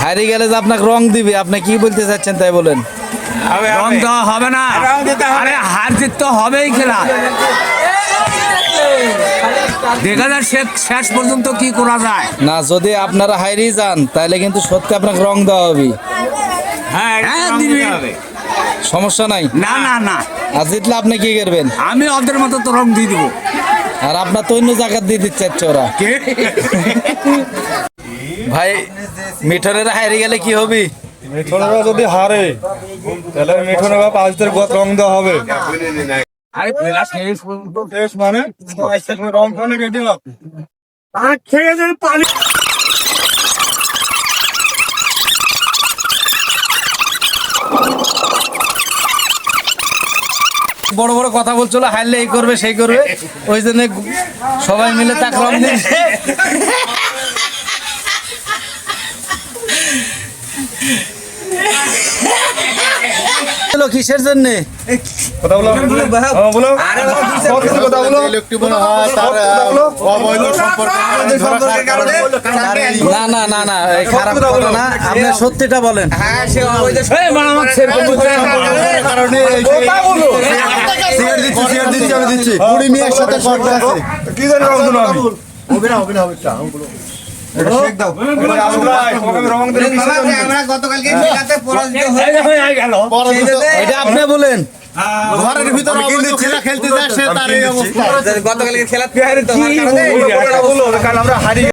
হারিয়ে গেলে যে আপনাকে রং দিবে, আপনি কি বলতে চাচ্ছেন তাই বলেন। রং দেওয়া হবে না, আরে হার জিত তো হবেই খেলা। দেখা যাক শেষ পর্যন্ত কি করা যায়। না, যদি আপনারা হারিয়ে যান তাহলে কিন্তু সত্যি আপনাকে রং দেওয়া হবে। হ্যাঁ দিবি, সমস্যা নাই। না না না, আর জিতলে আপনি কি করবেন? আমি ওদের মতো তো রং দিয়ে দেবো। আর আপনার তো অন্য জায়গা দিয়ে দিচ্ছে ওরা। ভাই মিঠনের হারিয়ে গেলে কি হবে? মিঠুনেরা যদি হারে তাহলে মিঠুনেরা 5 দিনের গত রং দেওয়া হবে। আরে খেলা শেষ পর্যন্ত শেষ মানে রং খানে রেডি হোক। আর খেয়ে যাবে পানি। বড় বড় কথা বলছিল, হারলে এই করবে সেই করবে, ওই জন্য সবাই মিলে তাকে রং দিচ্ছে। কিসের জন্য কথা বলো, বলো কথা বলো। না না না না, এই খারাপ কথা না, আপনি সত্যিটা বলেন। কি জানি রং দিল আমি এটা আপনি বলেন। ঘরের ভিতরে খেলতে যায় সে তার এই অবস্থা। গতকালকে খেলা আমরা হারিয়ে